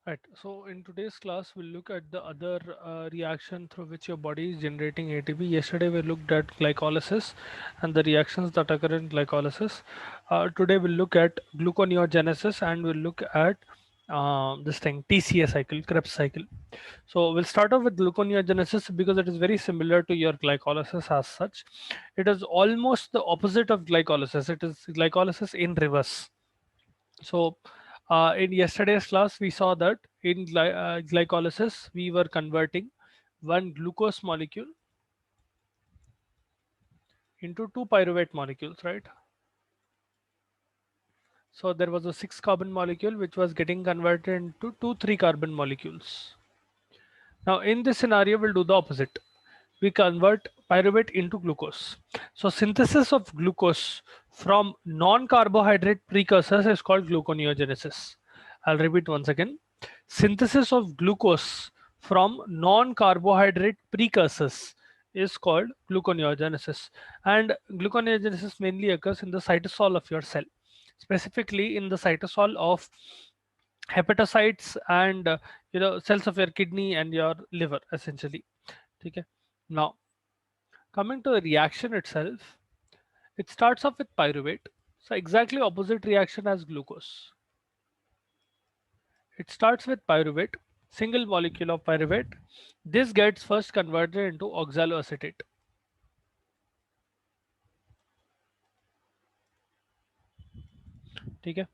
Right. So in today's class, we'll look at the other reaction through which your body is generating ATP. Yesterday, we looked at glycolysis and the reactions that occur in glycolysis. Today, we'll look at gluconeogenesis and we'll look at this thing TCA cycle, Krebs cycle. So we'll start off with gluconeogenesis because it is very similar to your glycolysis as such. It is almost the opposite of glycolysis. It is glycolysis in reverse. So, in yesterday's class, we saw that in glycolysis, we were converting one glucose molecule into two pyruvate molecules, right? So, there was a six carbon molecule which was getting converted into two three carbon molecules. Now, in this scenario, we'll do the opposite. We convert pyruvate into glucose. So, synthesis of glucose from non carbohydrate precursors is called gluconeogenesis. I'll repeat once again. Synthesis of glucose from non carbohydrate precursors is called gluconeogenesis. And gluconeogenesis mainly occurs in the cytosol of your cell, specifically in the cytosol of hepatocytes and cells of your kidney and your liver essentially. Okay. Now coming to the reaction itself, it starts off with pyruvate. So exactly opposite reaction as glucose. It starts with pyruvate, single molecule of pyruvate. This gets first converted into oxaloacetate. Okay.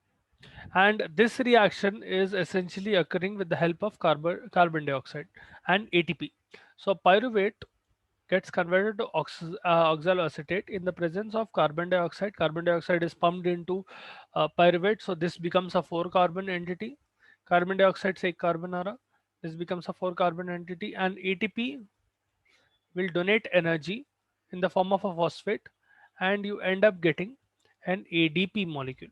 And this reaction is essentially occurring with the help of carbon dioxide and ATP. So pyruvate gets converted to oxaloacetate in the presence of carbon dioxide. Carbon dioxide is pumped into pyruvate, so this becomes a four carbon entity. Carbon dioxide से एक carbon आ रहा, this becomes a four carbon entity, and ATP will donate energy in the form of a phosphate, and you end up getting an ADP molecule,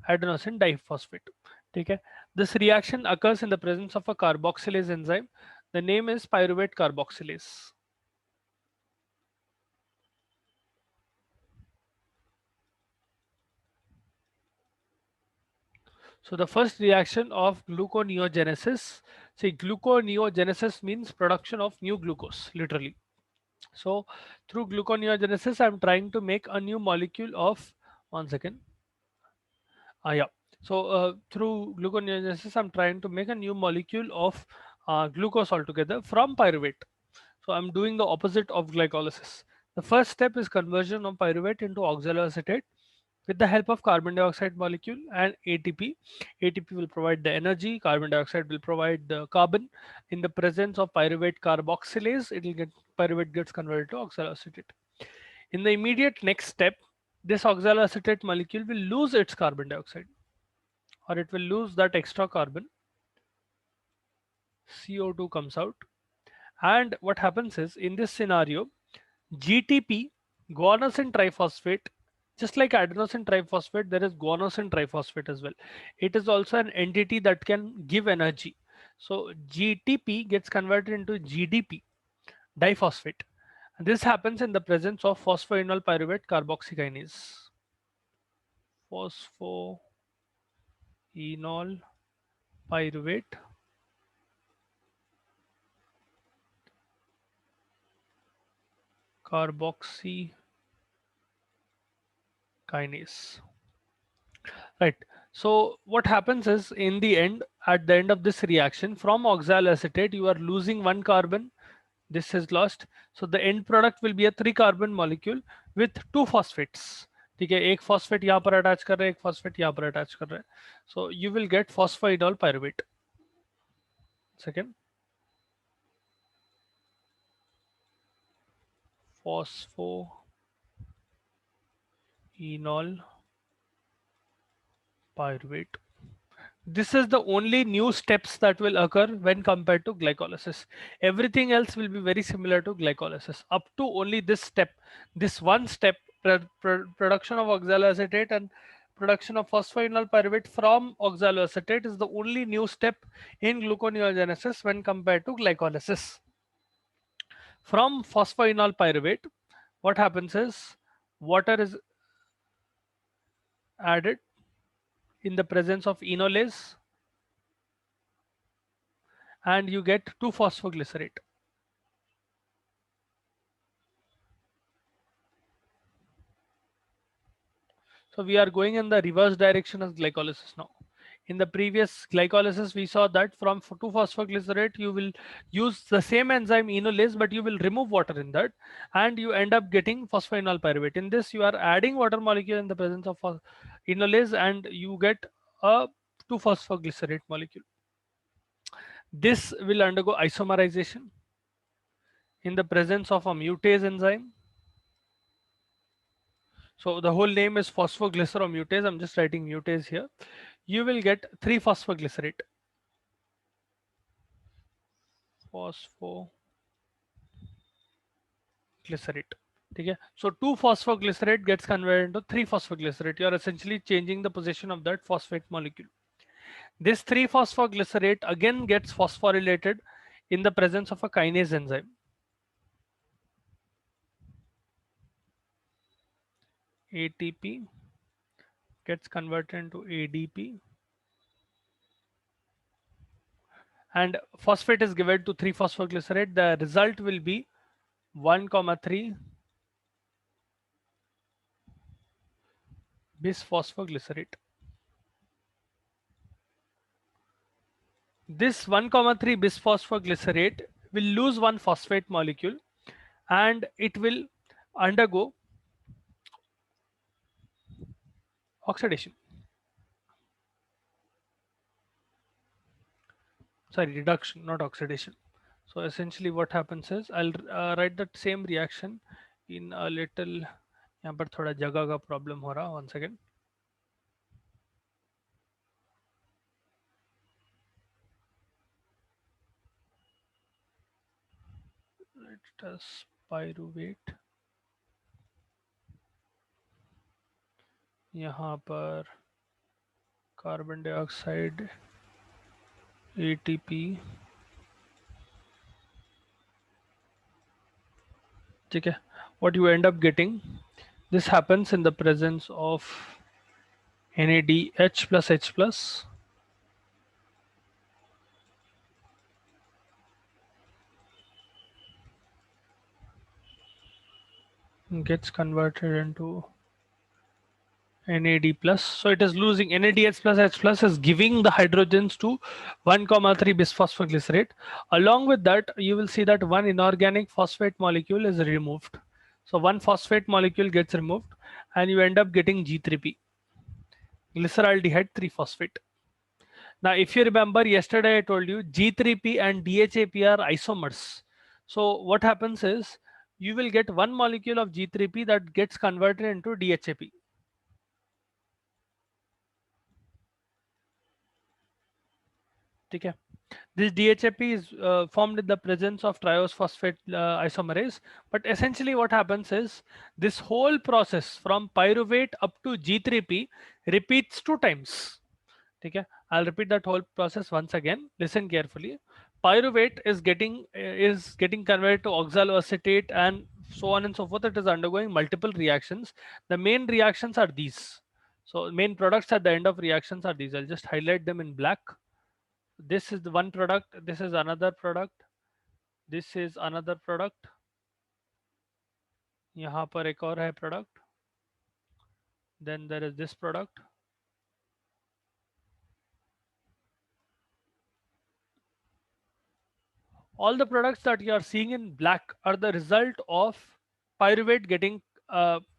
adenosine diphosphate. Okay. This reaction occurs in the presence of a carboxylase enzyme. The name is pyruvate carboxylase. So the first reaction of gluconeogenesis, see gluconeogenesis means production of new glucose, literally. So through gluconeogenesis, I'm trying to make a new molecule of, one second. Yeah. So through gluconeogenesis, I'm trying to make a new molecule of glucose altogether from pyruvate. So I'm doing the opposite of glycolysis. The first step is conversion of pyruvate into oxaloacetate with the help of carbon dioxide molecule and ATP. ATP will provide the energy, carbon dioxide will provide the carbon. In the presence of pyruvate carboxylase, it will get pyruvate gets converted to oxaloacetate. In the immediate next step, this oxaloacetate molecule will lose its carbon dioxide, or it will lose that extra carbon. CO2 comes out. And what happens is in this scenario, GTP, guanosine triphosphate, just like adenosine triphosphate, there is guanosine triphosphate as well. It is also an entity that can give energy. So GTP gets converted into GDP, diphosphate. And this happens in the presence of phosphoenol pyruvate carboxykinase. Phosphoenol pyruvate carboxykinase. Right. So what happens is in the end, at the end of this reaction, from oxaloacetate, you are losing one carbon. This is lost. So the end product will be a three carbon molecule with two phosphates. ठीक है, एक phosphate यहाँ पर attach कर रहे हैं, एक phosphate यहाँ पर attach कर रहे हैं. So you will get phosphoenol pyruvate. Second, phosphoenol pyruvate. This is the only new steps that will occur when compared to glycolysis. Everything else will be very similar to glycolysis up to only this step. This one step, production of oxaloacetate and production of phosphoenol pyruvate from oxaloacetate, is the only new step in gluconeogenesis when compared to glycolysis. From phosphoenol pyruvate, what happens is water is added in the presence of enolase. and you get 2-phosphoglycerate. So we are going in the reverse direction as glycolysis now. In the previous glycolysis, we saw that from 2-phosphoglycerate, you will use the same enzyme enolase, but you will remove water in that, and you end up getting phosphoenol pyruvate. In this, you are adding water molecule in the presence of enolase, and you get a 2-phosphoglycerate molecule. This will undergo isomerization in the presence of a mutase enzyme. So the whole name is phosphoglyceromutase. I'm just writing mutase here. You will get 3-phosphoglycerate. Phosphoglycerate. Okay. So 2-phosphoglycerate gets converted into 3-phosphoglycerate. You are essentially changing the position of that phosphate molecule. This 3-phosphoglycerate again gets phosphorylated in the presence of a kinase enzyme. ATP gets converted into ADP, and phosphate is given to 3-phosphoglycerate. The result will be 1,3 bisphosphoglycerate. This 1,3 bisphosphoglycerate will lose one phosphate molecule, and it will undergo oxidation. Sorry, reduction, not oxidation. So essentially what happens is, I'll write that same reaction in a little, यहाँ पर थोड़ा जगह का problem हो रहा, 1 second. Let us pyruvate. यहाँ पर carbon dioxide, ATP. ठीक है. What you end up getting, this happens in the presence of NADH plus H plus, gets converted into NAD plus. So it is losing NADH plus H plus is giving the hydrogens to 1,3 bisphosphoglycerate. Along with that, you will see that one inorganic phosphate molecule is removed. So one phosphate molecule gets removed, and you end up getting G3P, glyceraldehyde 3-phosphate. Now, if you remember yesterday, I told you G3P and DHAP are isomers. So what happens is, you will get one molecule of G3P that gets converted into DHAP. Okay. This DHAP is formed in the presence of triose phosphate isomerase. But essentially what happens is, this whole process from pyruvate up to G3P repeats 2 times. Okay. I'll repeat that whole process once again. Listen carefully. Pyruvate is getting converted to oxaloacetate and so on and so forth. It is undergoing multiple reactions. The main reactions are these. So main products at the end of reactions are these. I'll just highlight them in black. This is the one product, this is another product, this is another product, यहाँ पर एक और है product, then there is this product. All the products that you are seeing in black are the result of pyruvate getting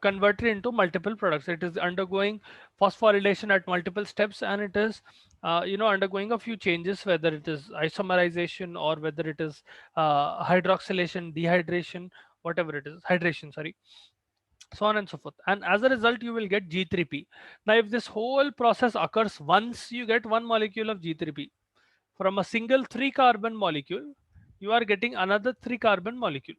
converted into multiple products. It is undergoing phosphorylation at multiple steps, and it is undergoing a few changes, whether it is isomerization or whether it is hydroxylation, dehydration, whatever it is, hydration, sorry, so on and so forth. And as a result, you will get G3P. Now, if this whole process occurs once, you get one molecule of G3P. From a single 3-carbon molecule, you are getting another 3-carbon molecule.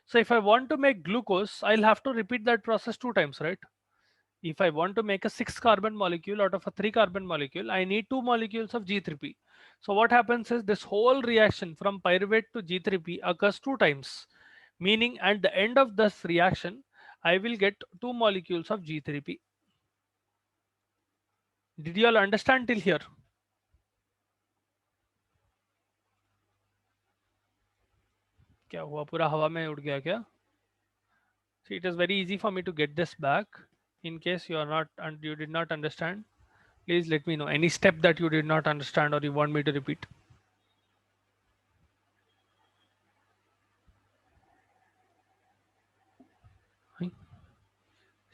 So if I want to make glucose, I'll have to repeat that process 2 times, right? If I want to make a 6-carbon molecule out of a 3-carbon molecule, I need 2 molecules of G3P. So what happens is, this whole reaction from pyruvate to G3P occurs 2 times, meaning at the end of this reaction, I will get 2 molecules of G3P. Did you all understand till here? क्या हुआ, पूरा हवा में उड़ गया क्या? See, it is very easy for me to get this back. In case you are not and you did not understand, please let me know any step that you did not understand or you want me to repeat.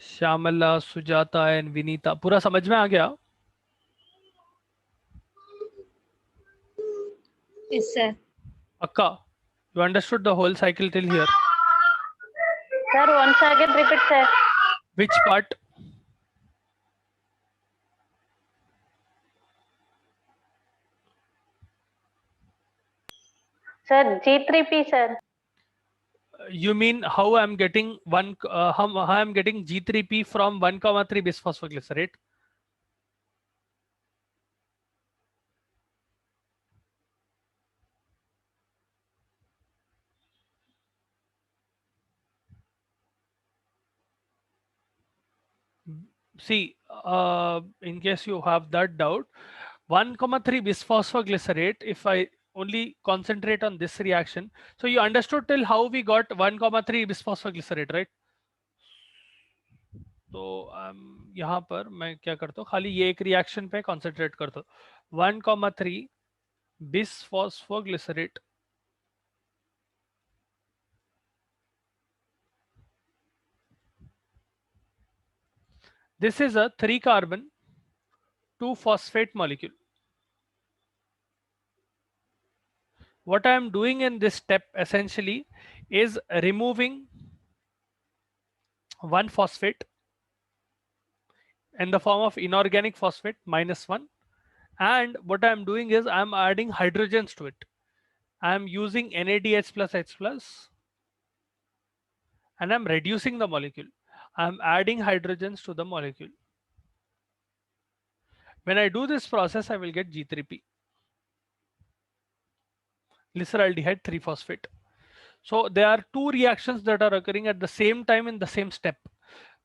Shyamala, Sujata and Vinita, पूरा समझ में आ गया? Yes, sir. Akka, you understood the whole cycle till here? Sir, once again repeat, sir. Which part? Sir, G3P, sir. You mean how I'm getting how I'm getting G3P from 1,3 bisphosphoglycerate? See, in case you have that doubt, 1,3 bisphosphoglycerate, if I only concentrate on this reaction, so you understood till how we got 1,3 bisphosphoglycerate, right? तो यहाँ पर मैं क्या करता हूँ, खाली ये एक रिएक्शन पे कॉन्सेंट्रेट करता हूँ। 1,3 bisphosphoglycerate, this is a 3 carbon 2 phosphate molecule. What I am doing in this step essentially is removing one phosphate in the form of inorganic phosphate -1, and what I am doing is I am adding hydrogens to it. I am using NADH plus H plus and I'm reducing the molecule. I'm adding hydrogens to the molecule. When I do this process, I will get G3P, glyceraldehyde 3-phosphate. So there are two reactions that are occurring at the same time in the same step.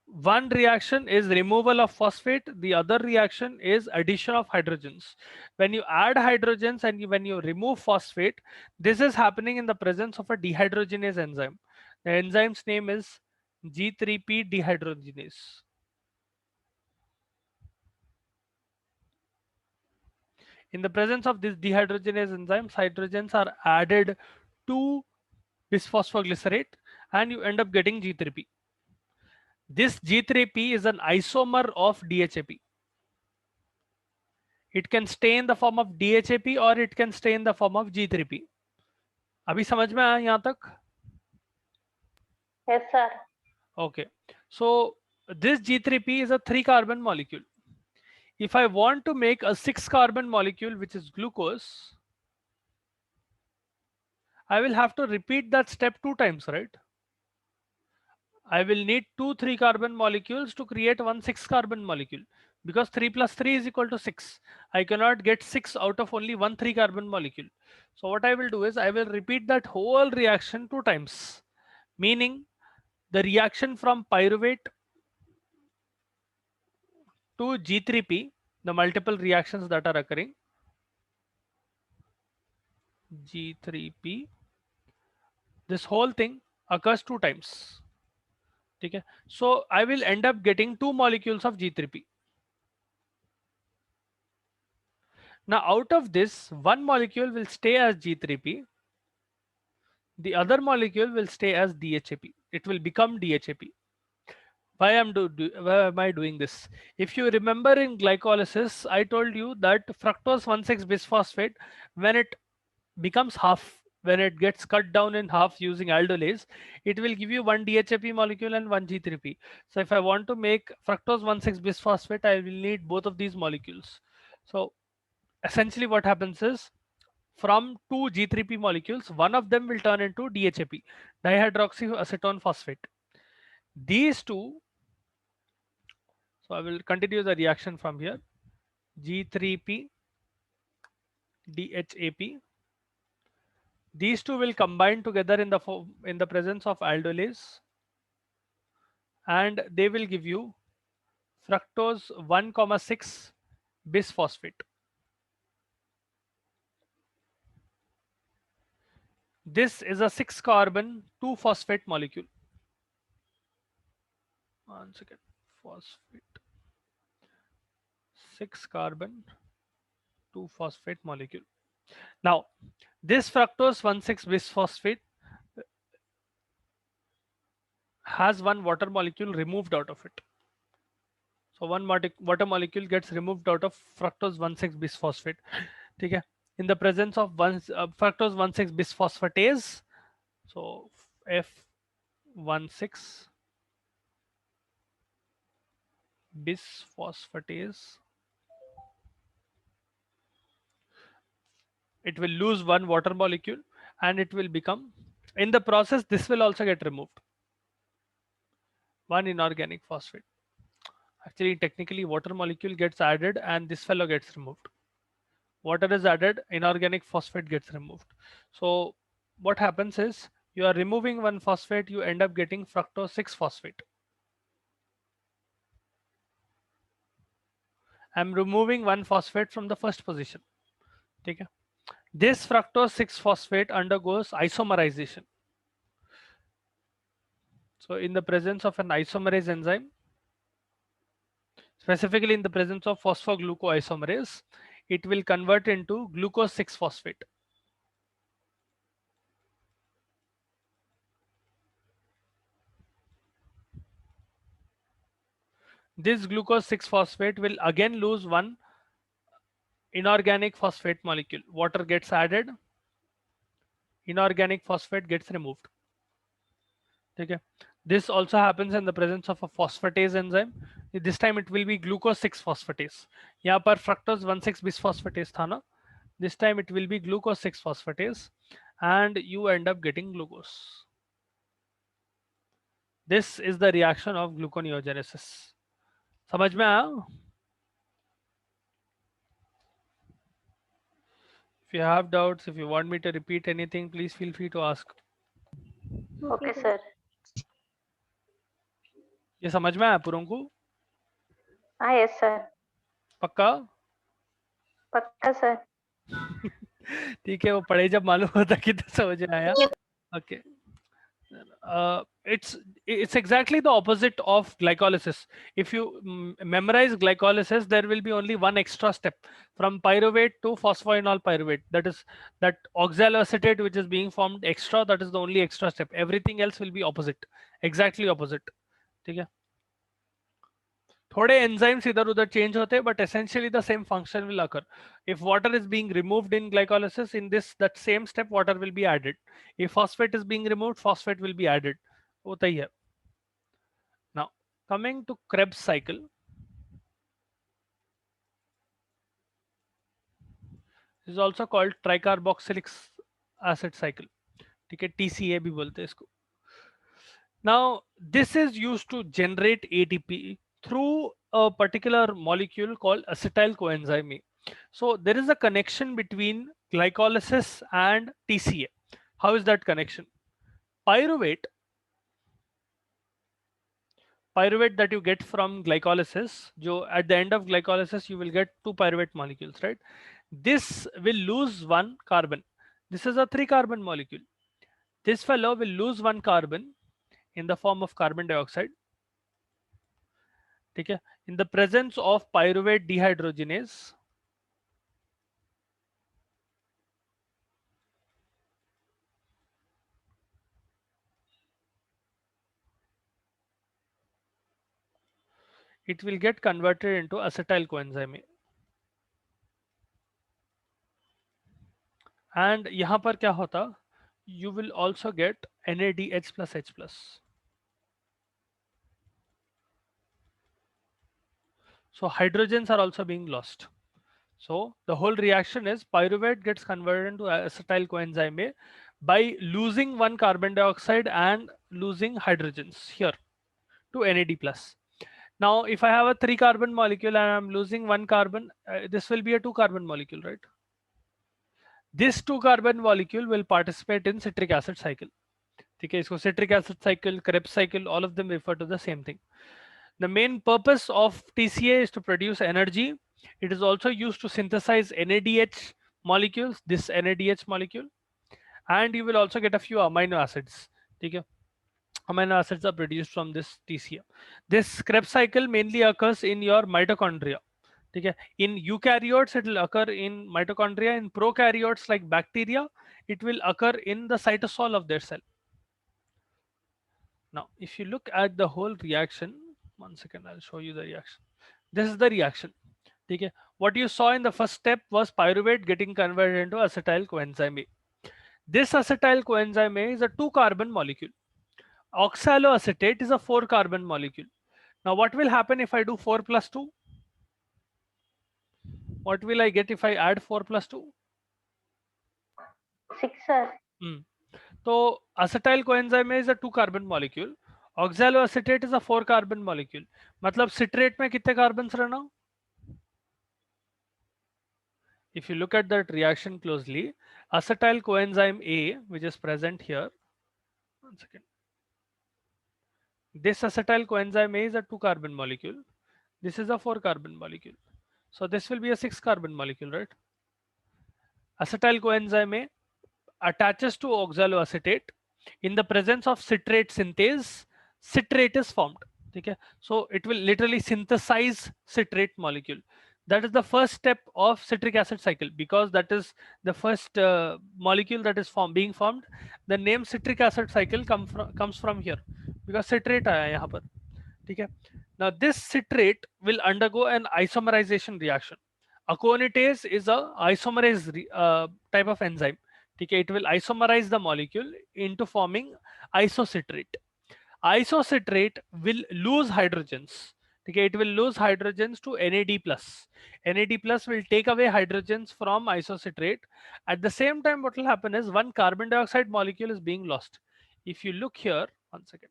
One reaction is removal of phosphate, the other reaction is addition of hydrogens. When you add hydrogens and when you remove phosphate, this is happening in the presence of a dehydrogenase enzyme. The enzyme's name is G3P dehydrogenase. In the presence of this dehydrogenase enzymes, hydrogens are added to bisphosphoglycerate and you end up getting G3P. This G3P is an isomer of DHAP. It can stay in the form of DHAP or it can stay in the form of G3P. अभी समझ में आया यहाँ तक? Yes, sir. Okay. So this G3P is a 3 carbon molecule. If I want to make a 6 carbon molecule, which is glucose, I will have to repeat that step 2 times, right? I will need 2 3 carbon molecules to create one 6 carbon molecule, because 3 plus 3 is equal to 6. I cannot get 6 out of only one 3 carbon molecule. So what I will do is I will repeat that whole reaction 2 times, meaning the reaction from pyruvate to G3P, the multiple reactions that are occurring, G3P, this whole thing occurs 2 times. Okay, so I will end up getting 2 molecules of G3P. Now out of this, one molecule will stay as G3P, the other molecule will stay as DHAP. It will become DHAP. Why am I doing this? If you remember in glycolysis, I told you that fructose 1,6 bisphosphate, when it becomes half, when it gets cut down in half using aldolase, it will give you one DHAP molecule and one G3P. So if I want to make fructose 1,6 bisphosphate, I will need both of these molecules. So essentially what happens is, from two G3P molecules, one of them will turn into DHAP, dihydroxyacetone phosphate. These two, so I will continue the reaction from here. G3P, DHAP. These two will combine together in the presence of aldolase, and they will give you fructose 1,6 bisphosphate. This is a 6 carbon 2 phosphate molecule. One second. Phosphate. 6 carbon 2 phosphate molecule. Now, this fructose 1,6 bisphosphate has one water molecule removed out of it. So one water molecule gets removed out of fructose 1,6 bisphosphate. Okay. In the presence of fructose 1,6 bisphosphatase, so F16 bisphosphatase, it will lose one water molecule and it will become, in the process, this will also get removed. One inorganic phosphate. Actually, technically, water molecule gets added and this fellow gets removed. Water is added, inorganic phosphate gets removed. So what happens is you are removing one phosphate, you end up getting fructose 6 phosphate. I'm removing one phosphate from the first position. Okay. This fructose 6 phosphate undergoes isomerization. So in the presence of an isomerase enzyme, specifically in the presence of phosphoglucoisomerase, it will convert into glucose 6 phosphate. This glucose 6 phosphate will again lose one inorganic phosphate molecule. Water gets added, inorganic phosphate gets removed. Okay. This also happens in the presence of a phosphatase enzyme. This time it will be glucose 6 phosphatase. यहाँ पर fructose 1,6 bisphosphatase था ना. This time it will be glucose 6 phosphatase and you end up getting glucose. This is the reaction of gluconeogenesis. समझ में आया? If you have doubts, if you want me to repeat anything, please feel free to ask. Okay, sir. ये समझ में आया पूरों को? हाँ, yes, sir. पक्का? पक्का, sir. ठीक है, वो पढ़े जब मालूम होता कि तो समझ में आया. Okay. It's exactly the opposite of glycolysis. If you memorize glycolysis, there will be only one extra step from pyruvate to phosphoenol pyruvate. That is that oxaloacetate which is being formed extra. That is the only extra step. Everything else will be opposite, exactly opposite. ठीक है. थोड़े enzymes इधर उधर change होते हैं, but essentially the same function will occur. If water is being removed in glycolysis, in that same step water will be added. If phosphate is being removed, phosphate will be added. होता ही है. Now coming to Krebs cycle, this is also called tricarboxylic acid cycle. ठीक है, TCA भी बोलते हैं इसको. Now this is used to generate ATP through a particular molecule called acetyl coenzyme A. So there is a connection between glycolysis and TCA. How is that connection? Pyruvate that you get from glycolysis, at the end of glycolysis you will get 2 pyruvate molecules, right? This will lose one carbon. This is a 3 carbon molecule. This fellow will lose one carbon in the form of carbon dioxide. Okay. In the presence of pyruvate dehydrogenase, it will get converted into acetyl coenzyme A. And यहाँ पर क्या होता? You will also get NADH plus H plus. So hydrogens are also being lost. So the whole reaction is pyruvate gets converted into acetyl coenzyme A by losing one carbon dioxide and losing hydrogens here to NAD plus. Now, if I have a 3 carbon molecule and I'm losing one carbon, this will be a 2 carbon molecule, right? This 2 carbon molecule will participate in citric acid cycle. Okay, so citric acid cycle, Krebs cycle, all of them refer to the same thing. The main purpose of TCA is to produce energy. It is also used to synthesize NADH molecules, this NADH molecule. and you will also get a few amino acids. Okay, amino acids are produced from this TCA. This Krebs cycle mainly occurs in your mitochondria. Okay, in eukaryotes it will occur in mitochondria. In prokaryotes like bacteria, it will occur in the cytosol of their cell. Now, if you look at the whole reaction, one second, I'll show you the reaction. This is the reaction. Okay, what you saw in the first step was pyruvate getting converted into acetyl coenzyme A. This acetyl coenzyme A is a 2-carbon molecule. Oxaloacetate is a 4-carbon molecule. Now, what will happen if I do 4 plus 2? What will I get if I add 4 plus 2? 6, sir. So, acetyl coenzyme A is a 2-carbon molecule. Oxaloacetate is a 4-carbon molecule. मतलब citrate में कितने carbons रहना? If you look at that reaction closely, acetyl coenzyme A, which is present here, one second. This acetyl coenzyme A is a 2-carbon molecule. This is a 4-carbon molecule. So this will be a 6-carbon molecule, right? Acetyl coenzyme A attaches to oxaloacetate. In the presence of citrate synthase, citrate is formed. Okay? So it will literally synthesize citrate molecule. That is the first step of citric acid cycle, because that is the first molecule that is being formed. The name citric acid cycle comes from here, because citrate आया यहाँ पर. ठीक है? Now this citrate will undergo an isomerization reaction. Aconitase is a isomerase type of enzyme. Okay, it will isomerize the molecule into forming isocitrate. Isocitrate will lose hydrogens. Okay, it will lose hydrogens to NAD+. NAD+ will take away hydrogens from isocitrate. At the same time, what will happen is one carbon dioxide molecule is being lost. If you look here, one second.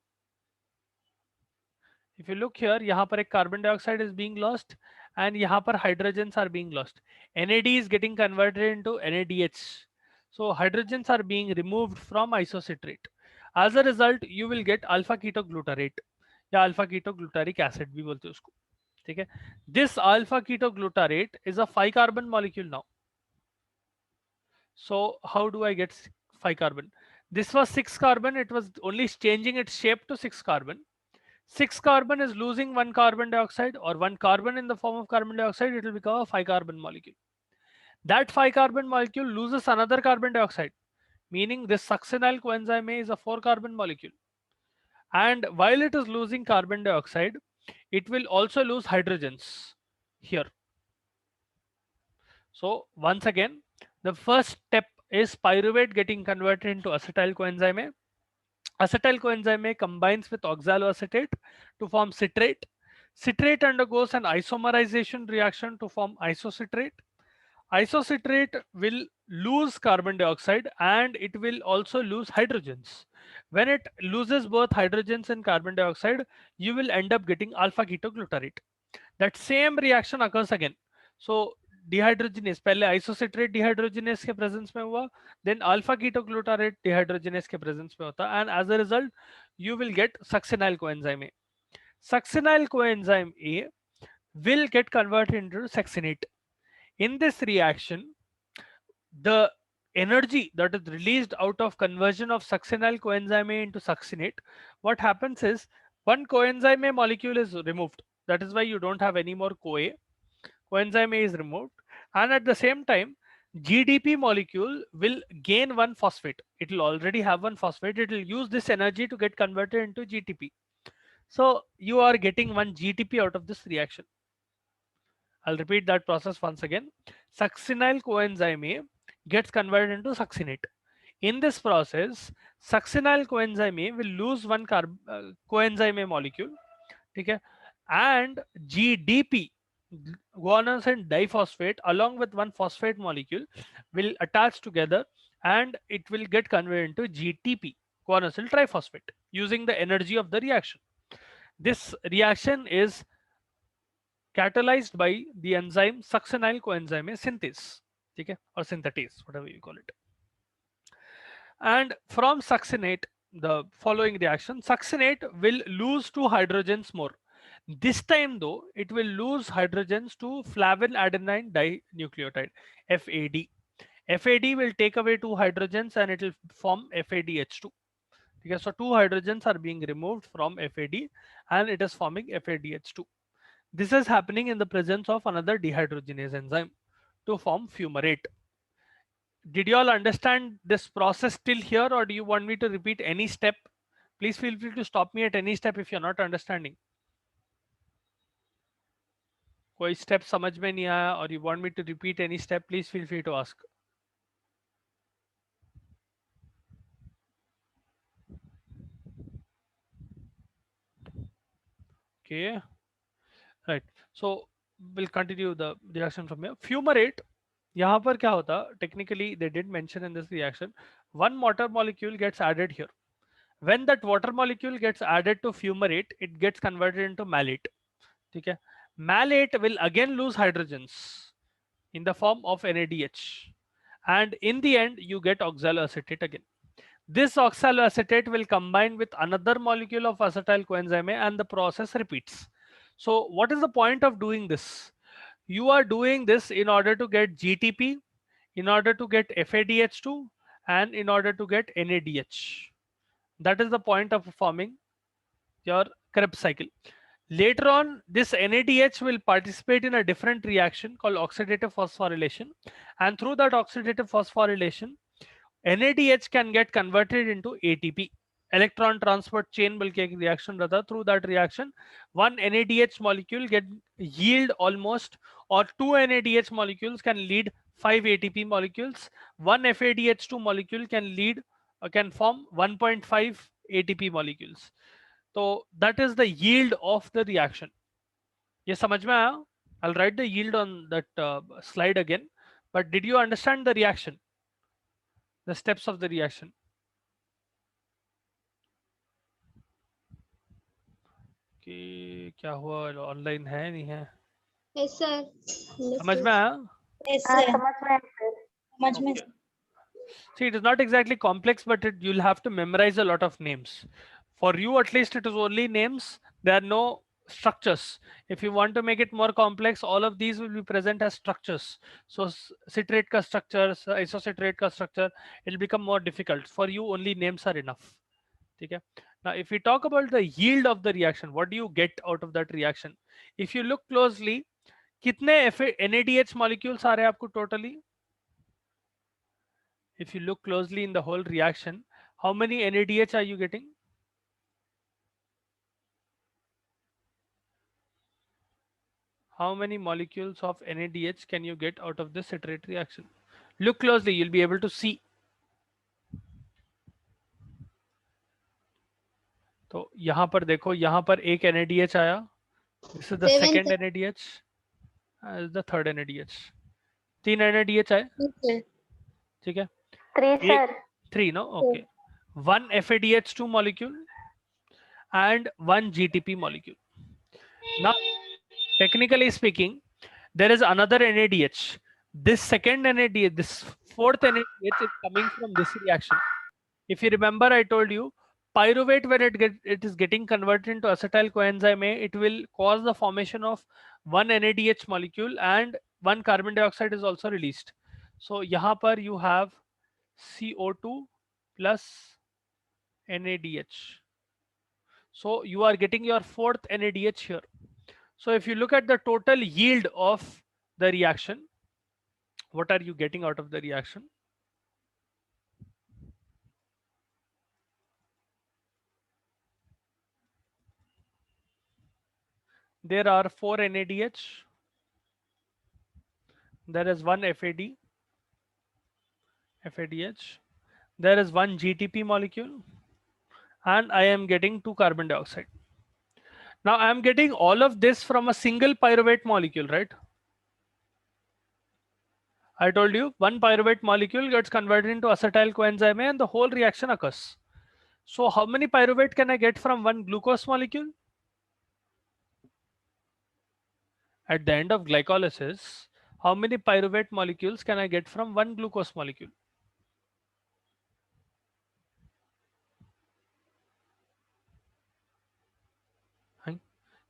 If you look here, यहाँ पर एक carbon dioxide is being lost and यहाँ पर hydrogens are being lost. NAD is getting converted into NADH. So hydrogens are being removed from isocitrate. As a result, you will get alpha ketoglutarate या alpha ketoglutaric acid भी बोलते हैं उसको. ठीक है? This alpha ketoglutarate is a 5-carbon molecule now. So how do I get 5-carbon? This was 6-carbon. It was only changing its shape to 6-carbon. 6-carbon is losing 1 carbon dioxide, or 1 carbon in the form of carbon dioxide, it will become a 5-carbon molecule. That 5-carbon molecule loses another carbon dioxide, meaning this succinyl coenzyme A is a 4-carbon molecule. And while it is losing carbon dioxide, it will also lose hydrogens here. So once again, the first step is pyruvate getting converted into acetyl coenzyme A. Acetyl coenzyme A combines with oxaloacetate to form citrate. Citrate undergoes an isomerization reaction to form isocitrate. Isocitrate will lose carbon dioxide and it will also lose hydrogens. When it loses both hydrogens and carbon dioxide, you will end up getting alpha ketoglutarate. That same reaction occurs again. So dehydrogenase, पहले isocitrate dehydrogenase के presence में हुआ, then alpha ketoglutarate dehydrogenase के presence में होता, and as a result you will get succinyl coenzyme A. Succinyl coenzyme A will get converted into succinate. In this reaction, the energy that is released out of conversion of succinyl coenzyme A into succinate, what happens is one coenzyme A molecule is removed. That is why you don't have any more CoA. Coenzyme A is removed, and at the same time GDP molecule will gain one phosphate. It will already have one phosphate. It will use this energy to get converted into GTP. So you are getting one GTP out of this reaction. I'll repeat that process once again. Succinyl coenzyme A gets converted into succinate. In this process, succinyl coenzyme A will lose one coenzyme A molecule. Okay? And GDP, guanosine diphosphate, along with one phosphate molecule will attach together and it will get converted into GTP, guanosyl triphosphate, using the energy of the reaction. This reaction is catalyzed by the enzyme succinyl coenzyme A synthase, okay? Or synthetase, whatever you call it. And from succinate, the following reaction, succinate will lose 2 hydrogens more. This time though, it will lose hydrogens to flavin adenine dinucleotide, FAD. FAD will take away 2 hydrogens and it will form FADH2. Okay, so 2 hydrogens are being removed from FAD and it is forming FADH2. This is happening in the presence of another dehydrogenase enzyme to form fumarate. Did you all understand this process till here, or do you want me to repeat any step? Please feel free to stop me at any step if you're not understanding. कोई step समझ में नहीं आया or you want me to repeat any step, please feel free to ask. Okay, right. So we'll continue the reaction from here. Fumarate, यहाँ पर क्या होता? Technically, they did mention in this reaction, one water molecule gets added here. When that water molecule gets added to fumarate, it gets converted into malate. ठीक है? Malate will again lose hydrogens in the form of NADH, and in the end you get oxaloacetate again. This oxaloacetate will combine with another molecule of acetyl coenzyme A and the process repeats. So what is the point of doing this? You are doing this in order to get GTP, in order to get FADH2, and in order to get NADH. That is the point of forming your Krebs cycle. Later on, this NADH will participate in a different reaction called oxidative phosphorylation, and through that oxidative phosphorylation, NADH can get converted into ATP. Electron transport chain will get reaction rather. Through that reaction, one NADH molecule get yield almost, or two NADH molecules can lead 5 ATP molecules. One FADH2 molecule can lead can form 1.5 ATP molecules. So that is the yield of the reaction. ये समझ में आया? I'll write the yield on that slide again. But did you understand the reaction? The steps of the reaction? कि क्या हुआ? Online है नहीं है? Yes, sir. समझ में आया? Yes, हाँ sir. समझ में आया सर. समझ में. Okay. See, it is not exactly complex, but you'll have to memorize a lot of names. For you, at least, it is only names. There are no structures. If you want to make it more complex, all of these will be present as structures. So citrate ka structures, isocitrate ka structure, it'll become more difficult. For you, only names are enough. Okay. Now, if we talk about the yield of the reaction, what do you get out of that reaction? If you look closely, कितने NADH molecules आ रहे हैं आपको totally? If you look closely in the whole reaction, how many NADH are you getting? How many molecules of NADH can you get out of this citrate reaction? Look closely, you'll be able to see. तो यहाँ पर देखो, यहाँ पर एक NADH आया. This is the second NADH. This is the third NADH. 3 NADH आए. ठीक है? 3 sir. 3, no? Okay. 1 FADH2 molecule and 1 GTP molecule. Now, technically speaking, there is another NADH. This second NADH, this fourth NADH is coming from this reaction. If you remember, I told you, pyruvate, when it is getting converted into acetyl coenzyme A, it will cause the formation of one NADH molecule and one carbon dioxide is also released. So यहाँ पर you have CO2 plus NADH. So you are getting your fourth NADH here. So if you look at the total yield of the reaction, what are you getting out of the reaction? There are 4 NADH. There is one FAD, FADH. There is one GTP molecule, and I am getting 2 carbon dioxide. Now I am getting all of this from a single pyruvate molecule, right? I told you one pyruvate molecule gets converted into acetyl coenzyme A and the whole reaction occurs. So how many pyruvate can I get from one glucose molecule? At the end of glycolysis, how many pyruvate molecules can I get from one glucose molecule?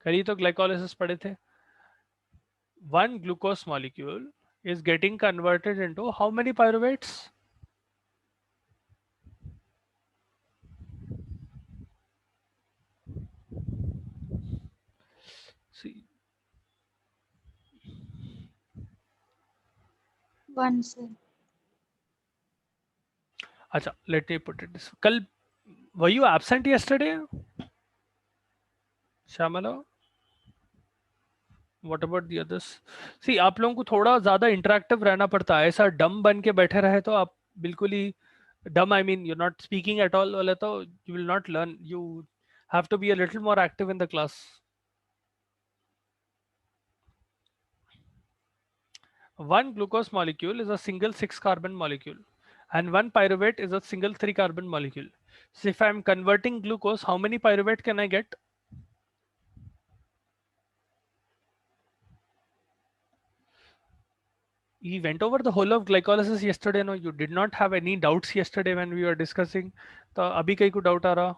कल ही तो glycolysis पढ़े थे. One glucose molecule is getting converted into how many pyruvates? See, 1 sir. acha, let me put it this. Kal, were you absent yesterday, Shamala? What about the others? See, आप लोगों को थोड़ा ज्यादा interactive रहना पड़ता है. ऐसा डम बन के बैठे रहे तो आप बिल्कुल ही dumb, I mean you're not speaking at all बोले तो you will not learn. You have to be a little more active in the class. One glucose molecule is a single 6-carbon molecule and one pyruvate is a single 3-carbon molecule. So if I'm converting glucose, how many pyruvate can I get? We went over the whole of glycolysis yesterday. No, you did not have any doubts yesterday when we were discussing. तो अभी कहीं को doubt आ रहा?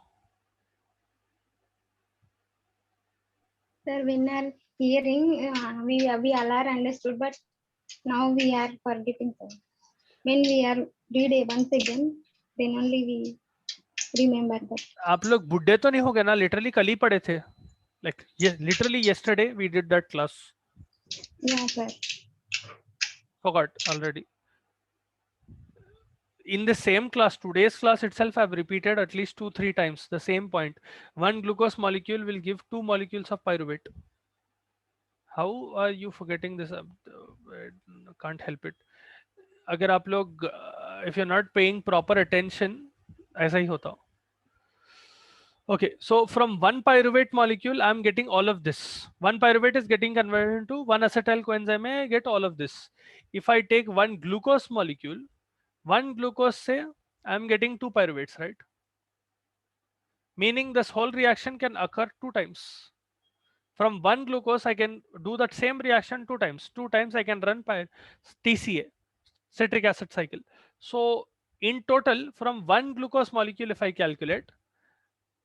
Sir, when are hearing, we all are understood, but now we are forgetting, sir. When we are read it once again, then only we remember that. आप लोग बुड्ढे तो नहीं हो गए ना? Literally कल ही पढ़े थे. Like literally yesterday we did that class. Yeah, sir. Forgot already. In the same class, today's class itself, I've repeated at least 2-3 times the same point. One glucose molecule will give 2 molecules of pyruvate. How are you forgetting this? Can't help it. अगर आप लोग if you're not paying proper attention, ऐसा ही होता. Okay, so from one pyruvate molecule, I'm getting all of this. One pyruvate is getting converted into one acetyl coenzyme. I get all of this. If I take one glucose molecule, one glucose say I'm getting 2 pyruvates, right? Meaning this whole reaction can occur 2 times. From one glucose, I can do that same reaction 2 times. 2 times I can run TCA, citric acid cycle. So in total, from one glucose molecule, if I calculate,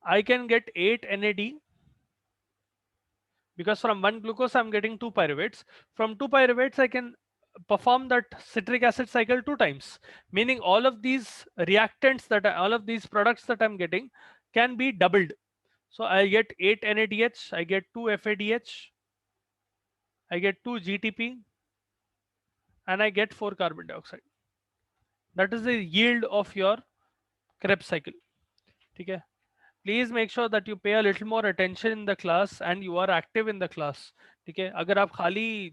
I can get 8 NAD because from one glucose I'm getting 2 pyruvates. From 2 pyruvates I can perform that citric acid cycle 2 times, meaning all of these reactants all of these products that I'm getting can be doubled. So I get 8 NADH, I get 2 FADH, I get 2 GTP, and I get 4 carbon dioxide. That is the yield of your Krebs cycle. Okay. Please make sure that you pay a little more attention in the class and you are active in the class. ठीक है, अगर आप खाली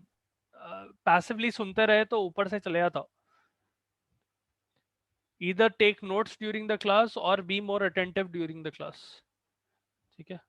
passively सुनते रहे तो ऊपर से चले जाता. Either take notes during the class or be more attentive during the class. ठीक है.